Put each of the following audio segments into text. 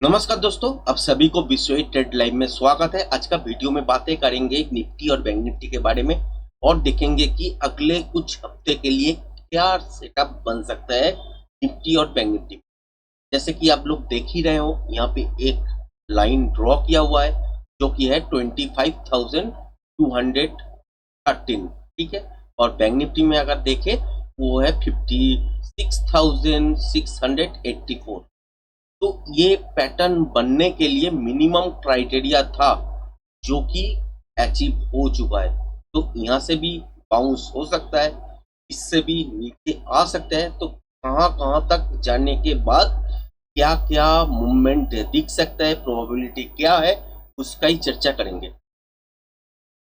नमस्कार दोस्तों, आप सभी को विश्व ट्रेड लाइव में स्वागत है। आज का वीडियो में बातें करेंगे निफ्टी और बैंक निफ्टी के बारे में और देखेंगे कि अगले कुछ हफ्ते के लिए क्या सेटअप बन सकता है निफ्टी और बैंक निफ्टी में। जैसे कि आप लोग देख ही रहे हो, यहाँ पे एक लाइन ड्रॉ किया हुआ है जो कि है 25,213, ठीक है। और बैंक निफ्टी में अगर देखें वो है 56,684। तो ये पैटर्न बनने के लिए मिनिमम क्राइटेरिया था जो कि अचीव हो चुका है। तो यहाँ से भी बाउंस हो सकता है, इससे भी नीचे आ सकते हैं। तो कहाँ कहाँ तक जाने के बाद क्या क्या मूवमेंट दिख सकता है, प्रोबेबिलिटी क्या है, उसका ही चर्चा करेंगे।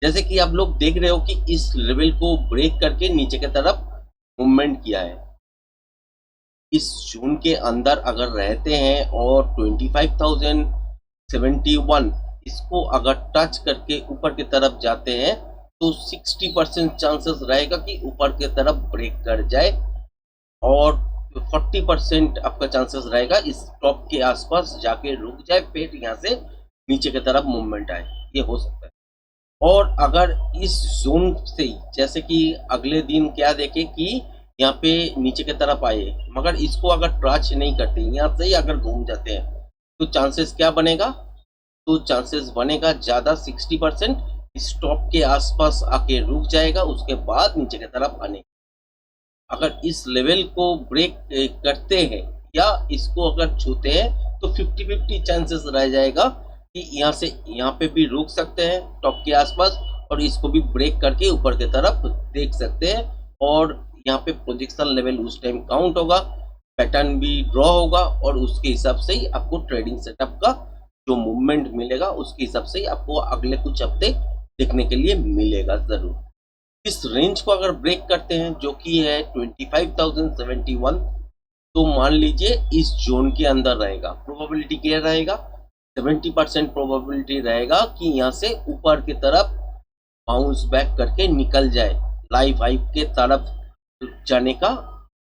जैसे कि आप लोग देख रहे हो कि इस लेवल को ब्रेक करके नीचे की तरफ मूवमेंट किया है। इस जोन के अंदर अगर रहते हैं और 25,071 इसको अगर टच करके ऊपर की तरफ जाते हैं तो 60% चांसेस रहेगा कि ऊपर की तरफ ब्रेक कर जाए और 40% आपका चांसेस रहेगा इस टॉप के आसपास जाके रुक जाए, फिर यहाँ से नीचे की तरफ मूवमेंट आए। ये हो सकता है। और अगर इस जोन से जैसे कि अगले दिन क्या देखें कि यहाँ पे नीचे की तरफ आए, मगर इसको अगर टच नहीं करते, यहाँ से ही अगर घूम जाते हैं तो चांसेस क्या बनेगा? तो चांसेस बनेगा ज़्यादा 60% स्टॉप के आसपास आके रुक जाएगा, उसके बाद नीचे की तरफ आने। अगर इस लेवल को ब्रेक करते हैं या इसको अगर छूते हैं तो 50-50 चांसेस रह जाएगा कि यहाँ से यहाँ पे भी रुक सकते हैं टॉप के आसपास और इसको भी ब्रेक करके ऊपर की तरफ देख सकते हैं। और यहाँ पे प्रोजेक्शन लेवल उस टाइम काउंट होगा, पैटर्न भी ड्रॉ होगा और उसके हिसाब से ही आपको ट्रेडिंग सेटअप का जो मूवमेंट मिलेगा उसके हिसाब से ही आपको अगले कुछ हफ्ते देखने के लिए मिलेगा जरूर। इस रेंज को अगर ब्रेक करते हैं जो कि है 25,071, तो मान लीजिए इस जोन के अंदर रहेगा। प्रोबेबिलिटी क्या रहेगा? 70% प्रोबेबिलिटी रहेगा कि यहाँ से ऊपर की तरफ बाउंस बैक करके निकल जाए। लाइफ हाई के तरफ जाने का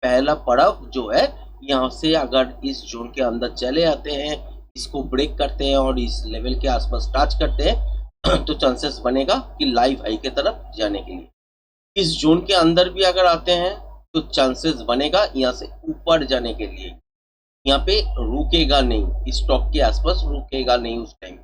पहला पड़ाव जो है, यहाँ से अगर इस जोन के अंदर चले आते हैं, इसको ब्रेक करते हैं और इस लेवल के आसपास टच करते हैं तो चांसेस बनेगा कि लाइफ हाई के तरफ जाने के लिए। इस जोन के अंदर भी अगर आते हैं तो चांसेस बनेगा यहाँ से ऊपर जाने के लिए। यहाँ पे रुकेगा नहीं, स्टॉक के आसपास रुकेगा नहीं उस टाइम।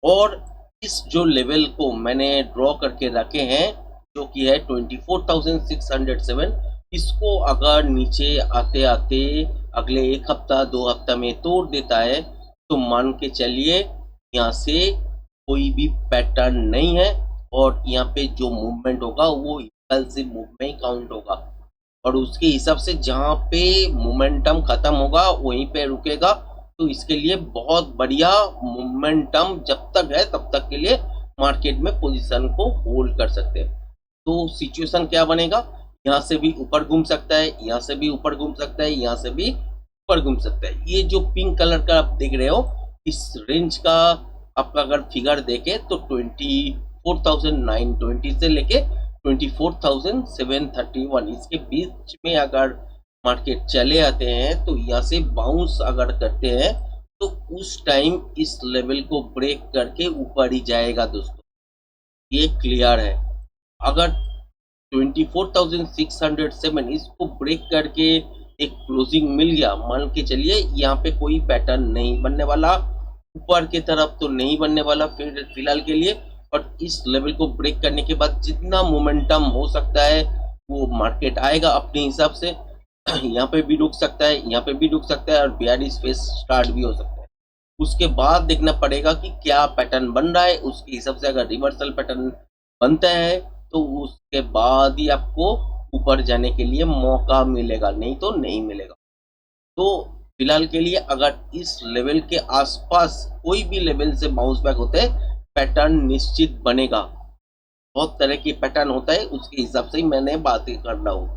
और इस जो लेवल को मैंने ड्रॉ करके रखे हैं जो कि है 24,607, इसको अगर नीचे आते आते अगले एक हफ्ता 2 हफ्ता में तोड़ देता है तो मान के चलिए यहाँ से कोई भी पैटर्न नहीं है और यहाँ पे जो मूवमेंट होगा वो इम्पल्सिव मूव में ही काउंट होगा और उसके हिसाब से जहाँ पे मोमेंटम खत्म होगा वहीं पे रुकेगा। तो इसके लिए बहुत बढ़िया मोमेंटम जब तक है तब तक के लिए मार्केट में पोजीशन को होल्ड कर सकते हैं। तो सिचुएशन क्या बनेगा? यहाँ से भी ऊपर घूम सकता है, यहाँ से भी ऊपर घूम सकता है, यहाँ से भी ऊपर घूम सकता है। ये जो पिंक कलर का आप देख रहे हो, इस रेंज का आपका अगर फिगर देखे तो 24,920 से लेके 24,731 इसके बीच में अगर मार्केट चले आते हैं तो यहाँ से बाउंस अगर करते हैं तो उस टाइम इस लेवल को ब्रेक करके ऊपर ही जाएगा दोस्तों, ये क्लियर है। अगर 24,607 इसको ब्रेक करके एक क्लोजिंग मिल गया, मान के चलिए यहाँ पे कोई पैटर्न नहीं बनने वाला, ऊपर की तरफ तो नहीं बनने वाला फिर फिलहाल के लिए। और इस लेवल को ब्रेक करने के बाद जितना मोमेंटम हो सकता है वो मार्केट आएगा अपने हिसाब से। यहाँ पे भी रुक सकता है, यहाँ पे भी रुक सकता है और बेयरिश फेज स्टार्ट भी हो सकता है। उसके बाद देखना पड़ेगा कि क्या पैटर्न बन रहा है, उसके हिसाब से अगर रिवर्सल पैटर्न बनता है तो उसके बाद ही आपको ऊपर जाने के लिए मौका मिलेगा, नहीं तो नहीं मिलेगा। तो फिलहाल के लिए अगर इस लेवल के आसपास कोई भी लेवल से बाउंस बैक होते हैं पैटर्न निश्चित बनेगा। बहुत तरह की पैटर्न होता है, उसके हिसाब से ही मैंने बातें कर रहा हूँ।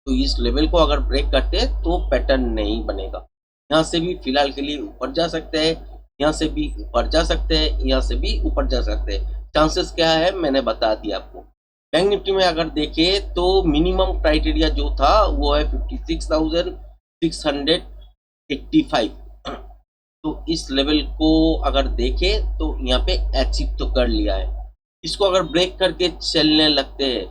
तो इस लेवल को अगर ब्रेक करते हैं तो पैटर्न नहीं बनेगा। यहाँ से भी फिलहाल के लिए ऊपर जा सकते हैं, यहाँ से भी ऊपर जा सकते हैं, यहाँ से भी ऊपर जा सकते हैं। चांसेस क्या है मैंने बता दिया आपको। बैंक निफ्टी में अगर देखें तो मिनिमम क्राइटेरिया जो था वो है 56,685। तो इस लेवल को अगर देखें तो यहाँ पे अचीव तो कर लिया है। इसको अगर ब्रेक करके चलने लगते हैं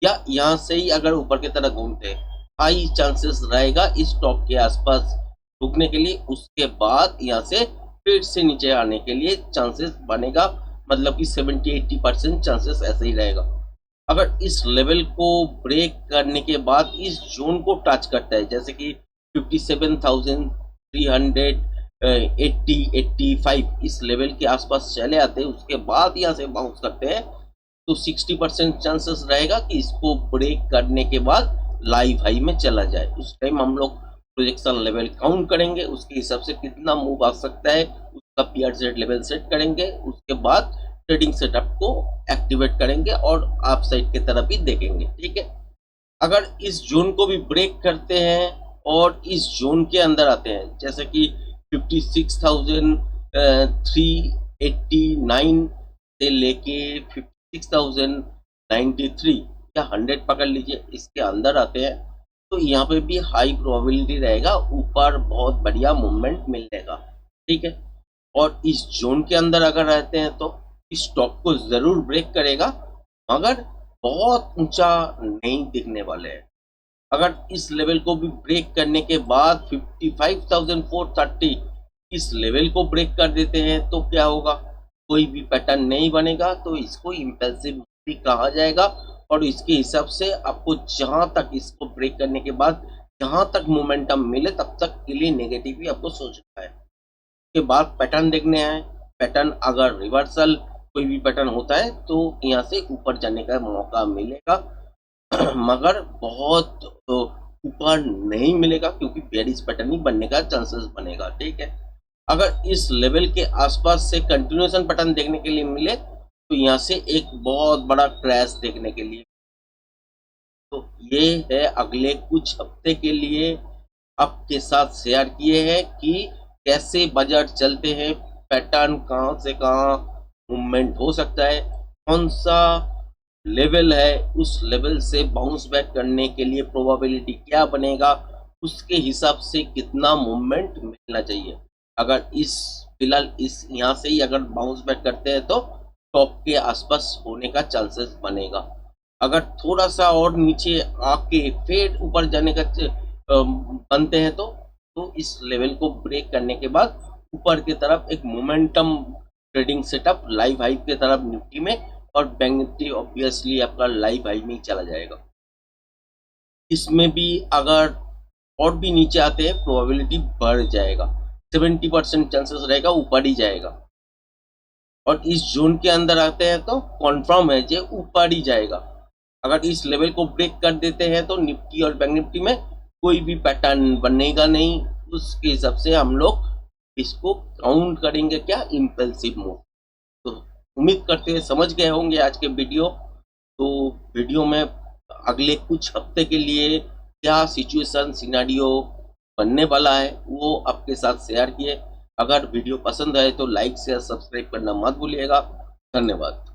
या यहाँ से ही अगर ऊपर की तरफ घूमते हैं, हाई चांसेस रहेगा इस टॉप के आसपास रुकने के लिए। उसके बाद यहाँ से फिर से नीचे आने के लिए चांसेस बनेगा, मतलब कि 70-80% चांसेस ऐसे ही रहेगा। अगर इस लेवल को ब्रेक करने के बाद इस जोन को टच करता है, जैसे कि 57,300 80 85 इस लेवल के आसपास चले आते हैं, उसके बाद यहाँ से बाउंस करते हैं, तो 60% चांसेस रहेगा कि इसको ब्रेक करने के बाद लाइव हाई में चला जाए। उस टाइम हम लोग प्रोजेक्शन लेवल काउंट करेंगे, उसके हिसाब से कितना मूव आ सकता है उसका पीआर लेवल सेट करेंगे। उसके बाद ट्रेडिंग सेटअप को एक्टिवेट करेंगे और आप साइड की तरफ ही देखेंगे। ठीक है, अगर इस जोन को भी ब्रेक करते हैं और इस जोन के अंदर आते हैं, जैसे कि 56,389 से लेके 56,093 या 100 पकड़ लीजिए, इसके अंदर आते हैं तो यहाँ पे भी हाई प्रोबेबिलिटी रहेगा ऊपर बहुत बढ़िया मूवमेंट मिलने का। ठीक है, और इस जोन के अंदर अगर रहते हैं तो इस टॉप को जरूर ब्रेक करेगा, मगर बहुत ऊंचा नहीं दिखने वाले हैं। अगर इस लेवल को भी ब्रेक करने के बाद 55,430 इस लेवल को ब्रेक कर देते हैं तो क्या होगा, कोई भी पैटर्न नहीं बनेगा, तो इसको इम्पल्सिव मूव कहा जाएगा। और इसके हिसाब से आपको जहां तक इसको ब्रेक करने के बाद जहां तक मोमेंटम मिले तब तक के लिए नेगेटिव ही आपको सोचना है। के बाद पैटर्न देखने आए, पैटर्न अगर रिवर्सल कोई भी पैटर्न होता है तो यहाँ से ऊपर जाने का मौका मिलेगा, मगर बहुत ऊपर नहीं मिलेगा क्योंकि बेरिश पैटर्न ही बनने का चांसेस बनेगा। ठीक है, अगर इस लेवल के आसपास से कंटिन्यूएशन पैटर्न देखने के लिए मिले तो यहाँ से एक बहुत बड़ा क्रैश देखने के लिए। तो ये है अगले कुछ हफ्ते के लिए आपके साथ शेयर किए हैं कि कैसे बाजार चलते हैं, पैटर्न कहाँ से कहाँ मूवमेंट हो सकता है, कौन सा लेवल है, उस लेवल से बाउंस बैक करने के लिए प्रोबेबिलिटी क्या बनेगा, उसके हिसाब से कितना मूवमेंट मिलना चाहिए। अगर इस फिलहाल इस यहाँ से ही अगर बाउंस बैक करते हैं तो टॉप के आसपास होने का चांसेस बनेगा। अगर थोड़ा सा और नीचे आके फिर ऊपर जाने का बनते हैं तो इस लेवल को ब्रेक करने के बाद ऊपर की तरफ एक momentum trading setup live high की तरफ निफ्टी में, और बैंक निफ्टी ऑब्वियसली आपका लाइव हाई में ही चला जाएगा। इसमें भी अगर और भी नीचे आते हैं प्रोबेबिलिटी बढ़ जाएगा, 70% चांसेस रहेगा ऊपर ही जाएगा। और इस जोन के अंदर आते हैं तो कॉन्फर्म है जो ऊपर ही जाएगा। अगर इस लेवल को ब्रेक कर देते हैं तो निफ्टी और बैंक निफ्टी में कोई भी पैटर्न बनेगा नहीं, उसके हिसाब से हम लोग इसको काउंट करेंगे क्या, इम्पल्सिव मूव। तो उम्मीद करते हैं समझ गए होंगे आज के वीडियो। तो वीडियो में अगले कुछ हफ्ते के लिए क्या सिचुएशन सिनेरियो बनने वाला है वो आपके साथ शेयर किए। अगर वीडियो पसंद आए तो लाइक शेयर सब्सक्राइब करना मत भूलिएगा। धन्यवाद।